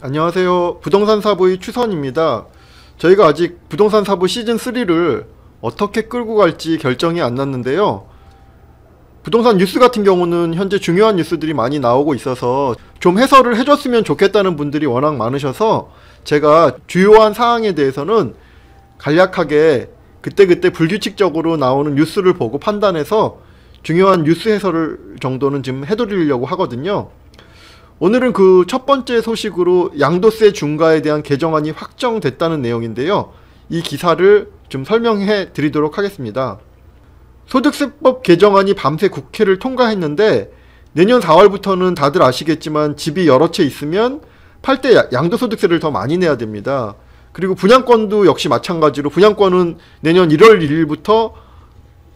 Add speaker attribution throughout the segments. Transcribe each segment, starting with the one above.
Speaker 1: 안녕하세요. 부동산 사부의 추선입니다. 저희가 아직 부동산 사부 시즌3를 어떻게 끌고 갈지 결정이 안 났는데요. 부동산 뉴스 같은 경우는 현재 중요한 뉴스들이 많이 나오고 있어서 좀 해설을 해줬으면 좋겠다는 분들이 워낙 많으셔서 제가 주요한 사항에 대해서는 간략하게 그때그때 불규칙적으로 나오는 뉴스를 보고 판단해서 중요한 뉴스 해설을 정도는 지금 해드리려고 하거든요. 오늘은 그 첫 번째 소식으로 양도세 중과에 대한 개정안이 확정됐다는 내용인데요. 이 기사를 좀 설명해 드리도록 하겠습니다. 소득세법 개정안이 밤새 국회를 통과했는데 내년 4월부터는 다들 아시겠지만 집이 여러 채 있으면 팔 때 양도소득세를 더 많이 내야 됩니다. 그리고 분양권도 역시 마찬가지로 분양권은 내년 1월 1일부터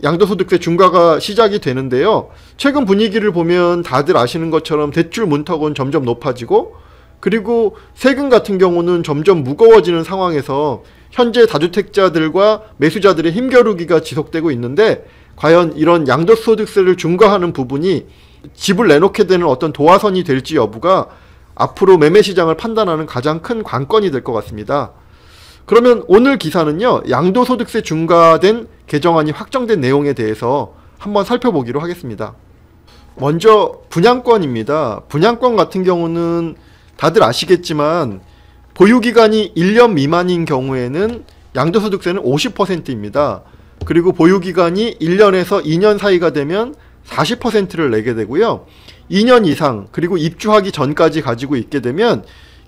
Speaker 1: 양도소득세 중과가 시작이 되는데요. 최근 분위기를 보면 다들 아시는 것처럼 대출 문턱은 점점 높아지고, 그리고 세금 같은 경우는 점점 무거워지는 상황에서 현재 다주택자들과 매수자들의 힘겨루기가 지속되고 있는데, 과연 이런 양도소득세를 중과하는 부분이 집을 내놓게 되는 어떤 도화선이 될지 여부가 앞으로 매매시장을 판단하는 가장 큰 관건이 될 것 같습니다. 그러면 오늘 기사는요, 양도소득세 중과된 개정안이 확정된 내용에 대해서 한번 살펴보기로 하겠습니다. 먼저 분양권입니다. 분양권 같은 경우는 다들 아시겠지만 보유기간이 1년 미만인 경우에는 양도소득세는 50%입니다. 그리고 보유기간이 1년에서 2년 사이가 되면 40%를 내게 되고요. 2년 이상 그리고 입주하기 전까지 가지고 있게 되면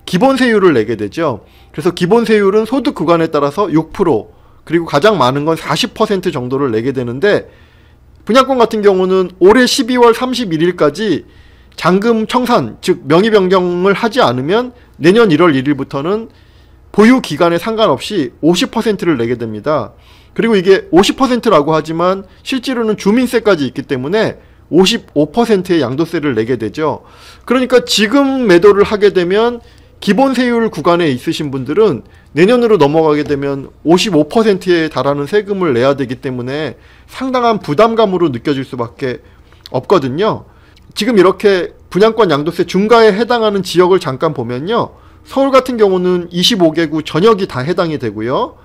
Speaker 1: 기본세율을 내게 되죠. 그래서 기본세율은 소득 구간에 따라서 6%, 그리고 가장 많은 건 40% 정도를 내게 되는데, 분양권 같은 경우는 올해 12월 31일까지 잔금 청산, 즉 명의 변경을 하지 않으면 내년 1월 1일부터는 보유 기간에 상관없이 50%를 내게 됩니다. 그리고 이게 50%라고 하지만 실제로는 주민세까지 있기 때문에 55%의 양도세를 내게 되죠. 그러니까 지금 매도를 하게 되면 기본세율 구간에 있으신 분들은 내년으로 넘어가게 되면 55%에 달하는 세금을 내야 되기 때문에 상당한 부담감으로 느껴질 수밖에 없거든요. 지금 이렇게 분양권 양도세 중과에 해당하는 지역을 잠깐 보면요, 서울 같은 경우는 25개구 전역이 다 해당이 되고요,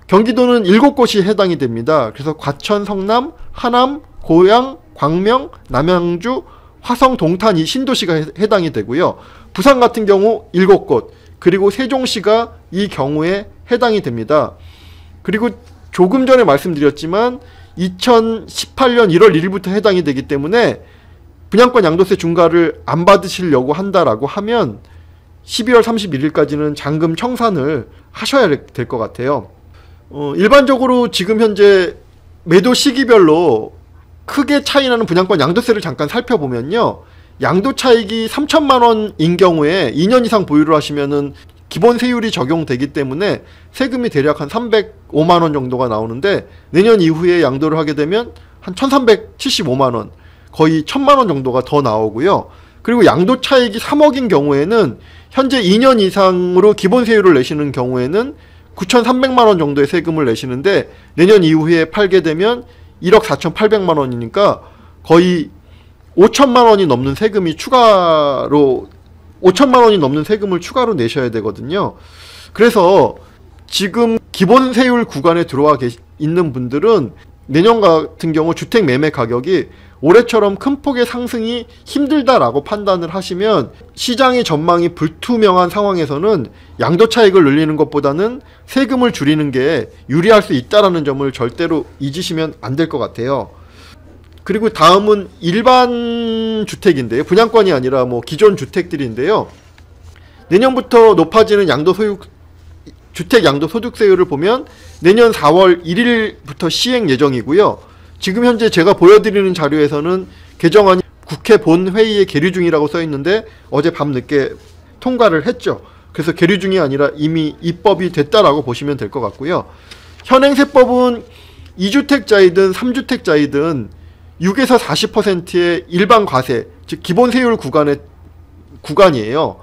Speaker 1: 경기도는 7곳이 해당이 됩니다. 그래서 과천, 성남, 하남, 고양, 광명, 남양주, 화성, 동탄 이 신도시가 해당이 되고요. 부산 같은 경우 7곳, 그리고 세종시가 이 경우에 해당이 됩니다. 그리고 조금 전에 말씀드렸지만 2018년 1월 1일부터 해당이 되기 때문에 분양권 양도세 중과를 안 받으시려고 한다라고 하면 12월 31일까지는 잔금 청산을 하셔야 될 것 같아요. 일반적으로 지금 현재 매도 시기별로 크게 차이나는 분양권 양도세를 잠깐 살펴보면요, 양도 차익이 3천만 원인 경우에 2년 이상 보유를 하시면은 기본 세율이 적용되기 때문에 세금이 대략 한 305만 원 정도가 나오는데, 내년 이후에 양도를 하게 되면 한 1375만 원, 거의 1000만 원 정도가 더 나오고요. 그리고 양도 차익이 3억인 경우에는 현재 2년 이상으로 기본 세율을 내시는 경우에는 9,300만 원 정도의 세금을 내시는데, 내년 이후에 팔게 되면 1억 4,800만 원이니까 거의 5천만 원이 넘는 세금이 추가로 5천만 원이 넘는 세금을 추가로 내셔야 되거든요. 그래서 지금 기본 세율 구간에 들어와 있는 분들은 내년 같은 경우 주택 매매 가격이 올해처럼 큰 폭의 상승이 힘들다라고 판단을 하시면, 시장의 전망이 불투명한 상황에서는 양도 차익을 늘리는 것보다는 세금을 줄이는 게 유리할 수 있다라는 점을 절대로 잊으시면 안 될 것 같아요. 그리고 다음은 일반 주택인데요, 분양권이 아니라 뭐 기존 주택들인데요, 내년부터 높아지는 주택 양도소득세율을 보면 내년 4월 1일부터 시행 예정이고요. 지금 현재 제가 보여드리는 자료에서는 개정안이 국회 본회의에 계류 중이라고 써있는데 어제 밤늦게 통과를 했죠. 그래서 계류 중이 아니라 이미 입법이 됐다라고 보시면 될 것 같고요. 현행세법은 2주택자이든 3주택자이든 6에서 40%의 일반 과세, 즉 기본세율 구간이에요.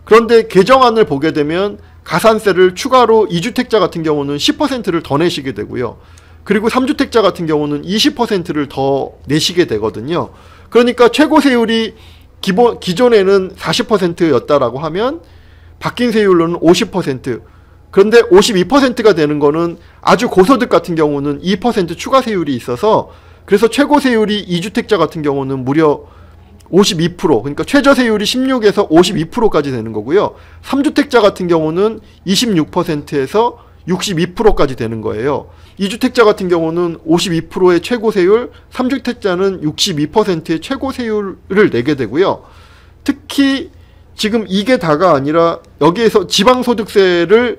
Speaker 1: 그런데 개정안을 보게 되면 가산세를 추가로 2주택자 같은 경우는 10%를 더 내시게 되고요. 그리고 3주택자 같은 경우는 20%를 더 내시게 되거든요. 그러니까 최고 세율이 기존에는 40%였다라고 하면 바뀐 세율로는 50%. 그런데 52%가 되는 거는 아주 고소득 같은 경우는 2% 추가 세율이 있어서, 그래서 최고 세율이 2주택자 같은 경우는 무려 52%, 그러니까 최저 세율이 16에서 52%까지 되는 거고요. 3주택자 같은 경우는 26%에서 62%까지 되는 거예요. 2주택자 같은 경우는 52%의 최고 세율, 3주택자는 62%의 최고 세율을 내게 되고요. 특히 지금 이게 다가 아니라 여기에서 지방소득세를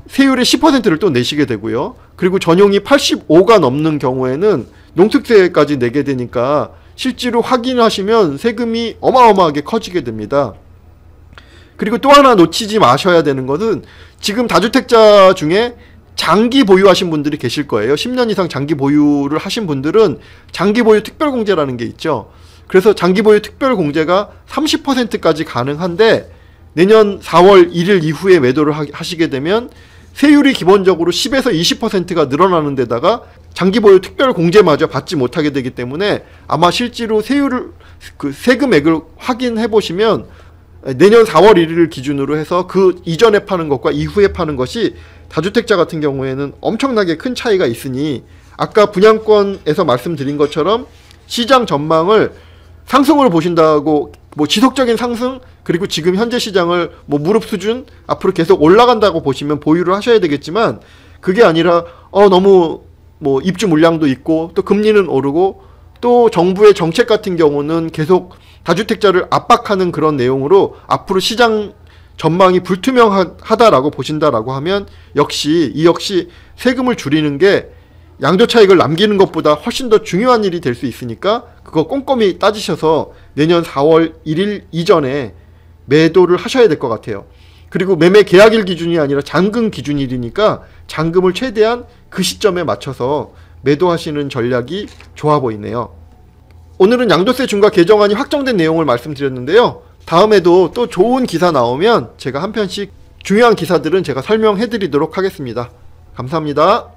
Speaker 1: 세율의 10%를 또 내시게 되고요. 그리고 전용이 85가 넘는 경우에는 농특세까지 내게 되니까 실제로 확인하시면 세금이 어마어마하게 커지게 됩니다. 그리고 또 하나 놓치지 마셔야 되는 것은 지금 다주택자 중에 장기 보유하신 분들이 계실 거예요. 10년 이상 장기 보유를 하신 분들은 장기 보유 특별공제라는 게 있죠. 그래서 장기 보유 특별공제가 30%까지 가능한데 내년 4월 1일 이후에 매도를 하시게 되면 세율이 기본적으로 10에서 20%가 늘어나는 데다가 장기 보유 특별 공제마저 받지 못하게 되기 때문에 아마 실제로 세율을 그 세금액을 확인해 보시면 내년 4월 1일 기준으로 해서 그 이전에 파는 것과 이후에 파는 것이 다주택자 같은 경우에는 엄청나게 큰 차이가 있으니 아까 분양권에서 말씀드린 것처럼 시장 전망을 상승으로 보신다고 뭐 지속적인 상승 그리고 지금 현재 시장을 뭐 무릎 수준 앞으로 계속 올라간다고 보시면 보유를 하셔야 되겠지만 그게 아니라 너무 뭐 입주 물량도 있고 또 금리는 오르고 또 정부의 정책 같은 경우는 계속 다주택자를 압박하는 그런 내용으로 앞으로 시장 전망이 불투명하다라고 보신다라고 하면 역시 세금을 줄이는 게 양도 차익을 남기는 것보다 훨씬 더 중요한 일이 될 수 있으니까 그거 꼼꼼히 따지셔서 내년 4월 1일 이전에 매도를 하셔야 될 것 같아요. 그리고 매매 계약일 기준이 아니라 잔금 기준일이니까 잔금을 최대한 그 시점에 맞춰서 매도하시는 전략이 좋아 보이네요. 오늘은 양도세 중과 개정안이 확정된 내용을 말씀드렸는데요. 다음에도 또 좋은 기사 나오면 제가 한 편씩 중요한 기사들은 제가 설명해 드리도록 하겠습니다. 감사합니다.